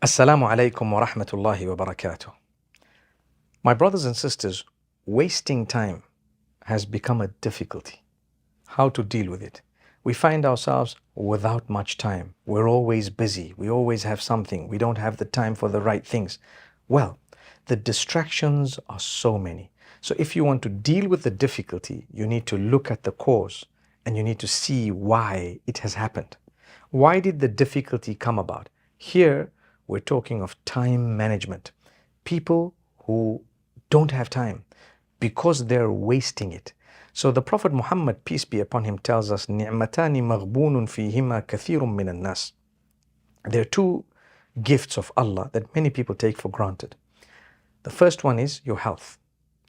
Assalamu alaikum wa rahmatullahi wa barakatuh. My brothers and sisters, wasting time has become a difficulty. How to deal with it? We find ourselves without much time. We're always busy. We always have something. We don't have the time for the right things. Well, the distractions are so many. So if you want to deal with the difficulty, you need to look at the cause and you need to see why it has happened. Why did the difficulty come about? Here, we're talking of time management. People who don't have time because they're wasting it. So the Prophet Muhammad, peace be upon him, tells us, نِعْمَتَانِ مَغْبُونٌ فِيهِمَا كَثِيرٌ مِّنَ النَّاسِ. There are two gifts of Allah that many people take for granted. The first one is your health.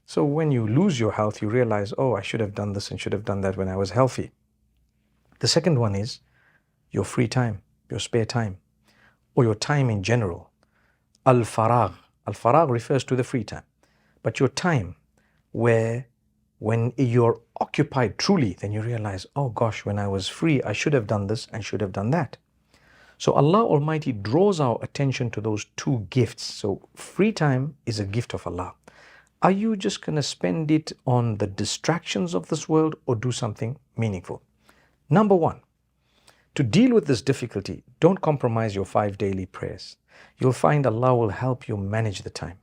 So when you lose your health, you realize, oh, I should have done this and should have done that when I was healthy. The second one is your free time, your spare time, or your time in general. Al-faragh. Al-faragh refers to the free time. But your time where when you're occupied truly, then you realize, oh gosh, when I was free, I should have done this and should have done that. So Allah Almighty draws our attention to those two gifts. So free time is a gift of Allah. Are you just going to spend it on the distractions of this world or do something meaningful? Number one, to deal with this difficulty, don't compromise your 5 daily prayers. You'll find Allah will help you manage the time.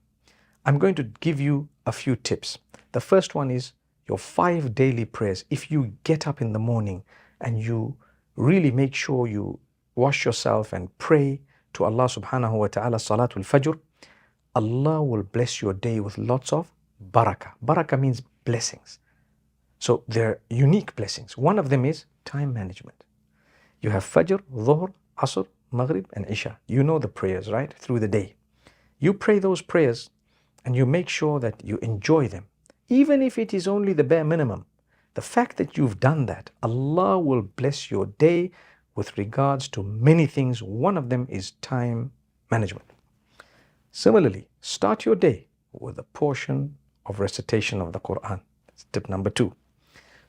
I'm going to give you a few tips. The first one is your 5 daily prayers. If you get up in the morning and you really make sure you wash yourself and pray to Allah subhanahu wa ta'ala, Salatul Fajr, Allah will bless your day with lots of barakah. Barakah means blessings. So they're unique blessings. One of them is time management. You have Fajr, Dhuhr, Asr, Maghrib and Isha. You know the prayers, right? Through the day. You pray those prayers and you make sure that you enjoy them. Even if it is only the bare minimum. The fact that you've done that, Allah will bless your day with regards to many things. One of them is time management. Similarly, start your day with a portion of recitation of the Quran. That's tip number 2.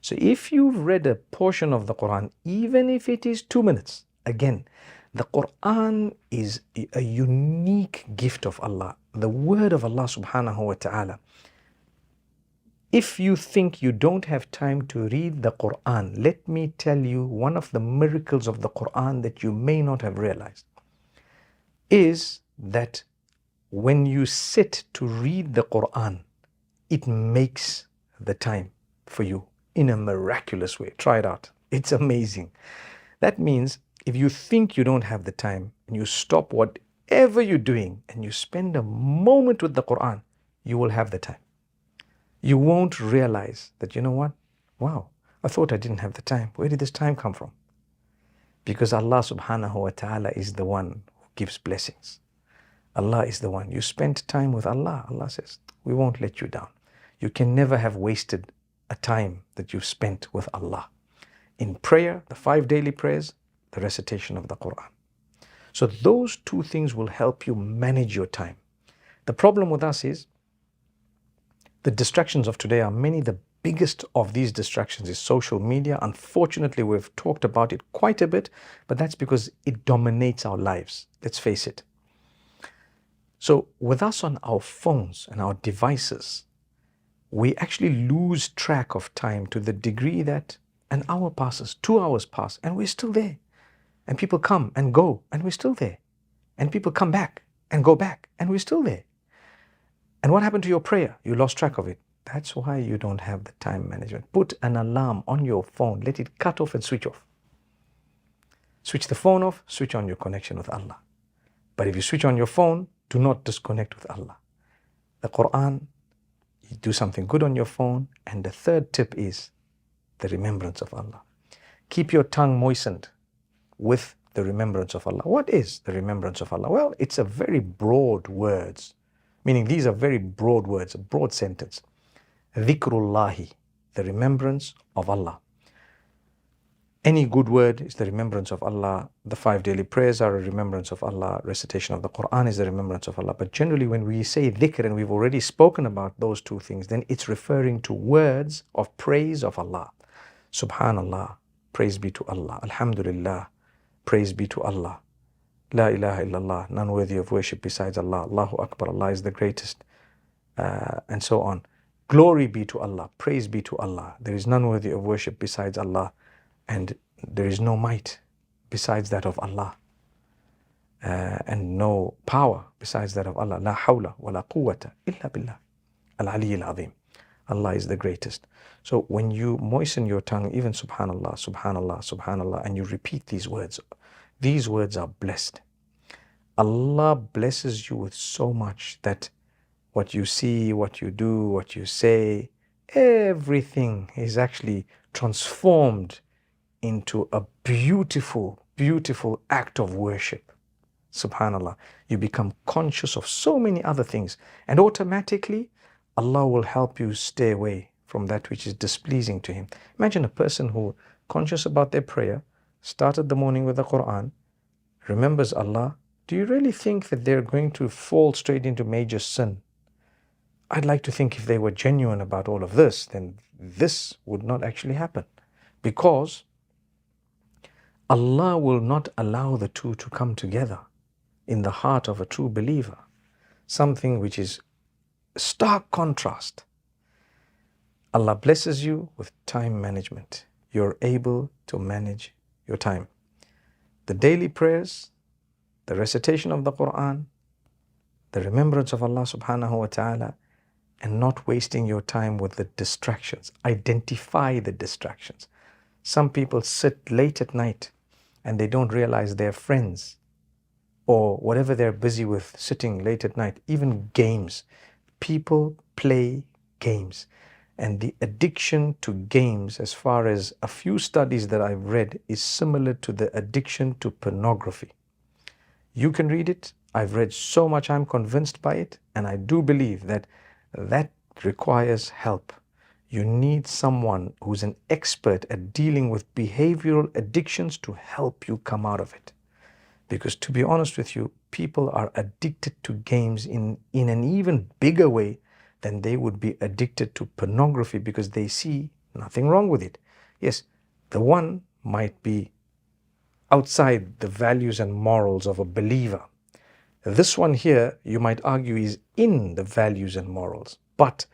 So if you've read a portion of the Quran, even if it is 2 minutes, again, the Quran is a unique gift of Allah, the word of Allah subhanahu wa ta'ala. If you think you don't have time to read the Quran, let me tell you one of the miracles of the Quran that you may not have realized is that when you sit to read the Quran, it makes the time for you in a miraculous way. Try it out. It's amazing. That means if you think you don't have the time and you stop whatever you're doing and you spend a moment with the Quran, you will have the time. You won't realize that, you know what? Wow, I thought I didn't have the time. Where did this time come from? Because Allah subhanahu wa ta'ala is the one who gives blessings. Allah is the one. You spend time with Allah. Allah says, we won't let you down. You can never have wasted a time that you've spent with Allah. In prayer, the 5 daily prayers, the recitation of the Quran. So those two things will help you manage your time. The problem with us is the distractions of today are many. The biggest of these distractions is social media. Unfortunately, we've talked about it quite a bit, but that's because it dominates our lives. Let's face it. So with us on our phones and our devices, we actually lose track of time to the degree that an hour passes, 2 hours pass, and we're still there. And people come and go, and we're still there. And people come back and go back, and we're still there. And what happened to your prayer? You lost track of it. That's why you don't have the time management. Put an alarm on your phone. Let it cut off and switch off. Switch the phone off, switch on your connection with Allah. But if you switch on your phone, do not disconnect with Allah. The Quran, you do something good on your phone. And the third tip is the remembrance of Allah. Keep your tongue moistened with the remembrance of Allah. What is the remembrance of Allah? Well, it's a very broad words. Meaning these are very broad words, a broad sentence. Dhikrullahi, the remembrance of Allah. Any good word is the remembrance of Allah. The 5 daily prayers are a remembrance of Allah. Recitation of the Quran is the remembrance of Allah. But generally when we say dhikr, and we've already spoken about those two things, then it's referring to words of praise of Allah. Subhanallah, praise be to Allah. Alhamdulillah, praise be to Allah. La ilaha illallah, none worthy of worship besides Allah. Allahu Akbar, Allah is the greatest. And so on. Glory be to Allah, praise be to Allah. There is none worthy of worship besides Allah, and there is no might besides that of Allah, and no power besides that of Allah. La hawla wa la quwwata illa billah al-ali al-azim. Allah is the greatest. So when you moisten your tongue, even subhanallah, subhanallah, subhanallah, and you repeat these words are blessed. Allah blesses you with so much that what you see, what you do, what you say, everything is actually transformed into a beautiful, beautiful act of worship. Subhanallah. You become conscious of so many other things, and automatically Allah will help you stay away from that which is displeasing to Him. Imagine a person who, conscious about their prayer, started the morning with the Quran, remembers Allah. Do you really think that they're going to fall straight into major sin? I'd like to think if they were genuine about all of this, then this would not actually happen, because Allah will not allow the two to come together in the heart of a true believer. Something which is stark contrast. Allah blesses you with time management. You're able to manage your time. The daily prayers, the recitation of the Quran, the remembrance of Allah subhanahu wa ta'ala, and not wasting your time with the distractions. Identify the distractions. Some people sit late at night and they don't realize their friends or whatever they're busy with sitting late at night, even games. People play games. And the addiction to games, as far as a few studies that I've read, is similar to the addiction to pornography. You can read it. I've read so much, I'm convinced by it. And I do believe that requires help. You need someone who's an expert at dealing with behavioral addictions to help you come out of it. Because to be honest with you, people are addicted to games in an even bigger way than they would be addicted to pornography, because they see nothing wrong with it. Yes, the one might be outside the values and morals of a believer. This one here, you might argue, is in the values and morals. But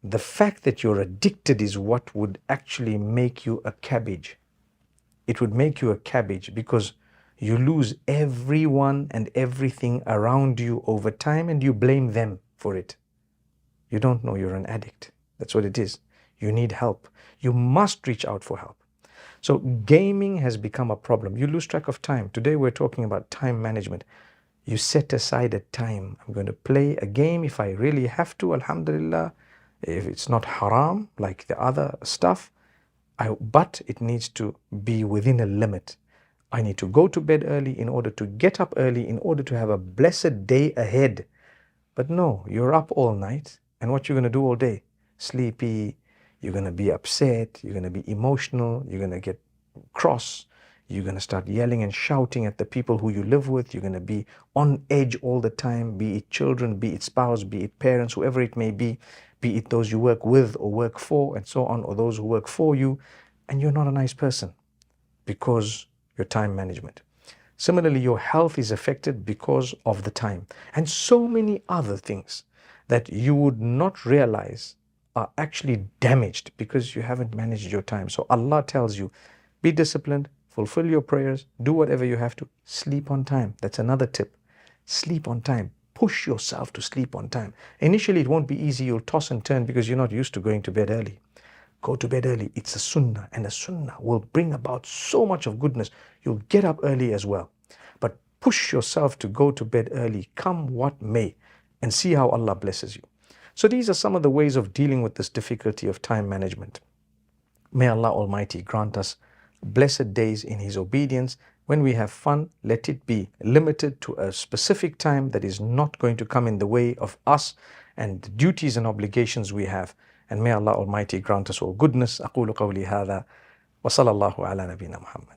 the fact that you're addicted is what would actually make you a cabbage. It would make you a cabbage because you lose everyone and everything around you over time, and you blame them for it. You don't know you're an addict. That's what it is. You need help. You must reach out for help. So gaming has become a problem. You lose track of time. Today we're talking about time management. You set aside a time. I'm going to play a game if I really have to, alhamdulillah. If it's not haram like the other stuff, but it needs to be within a limit. I need to go to bed early in order to get up early in order to have a blessed day ahead. But no, you're up all night, and what you're going to do all day? Sleepy, you're going to be upset, you're going to be emotional, you're going to get cross, you're going to start yelling and shouting at the people who you live with, you're going to be on edge all the time, be it children, be it spouse, be it parents, whoever it may be it those you work with or work for and so on, or those who work for you, and you're not a nice person because your time management. Similarly, your health is affected because of the time, and so many other things that you would not realize are actually damaged because you haven't managed your time. So Allah tells you, be disciplined, fulfill your prayers, do whatever you have to, sleep on time. That's another tip. Sleep on time. Push yourself to sleep on time. Initially, it won't be easy. You'll toss and turn because you're not used to going to bed early. Go to bed early. It's a sunnah, and a sunnah will bring about so much of goodness. You'll get up early as well. But push yourself to go to bed early, come what may, and see how Allah blesses you. So these are some of the ways of dealing with this difficulty of time management. May Allah Almighty grant us blessed days in His obedience. When we have fun, let it be limited to a specific time that is not going to come in the way of us and the duties and obligations we have. And may Allah Almighty grant us all goodness. أقول قولي هذا وصلى الله على نبينا محمد.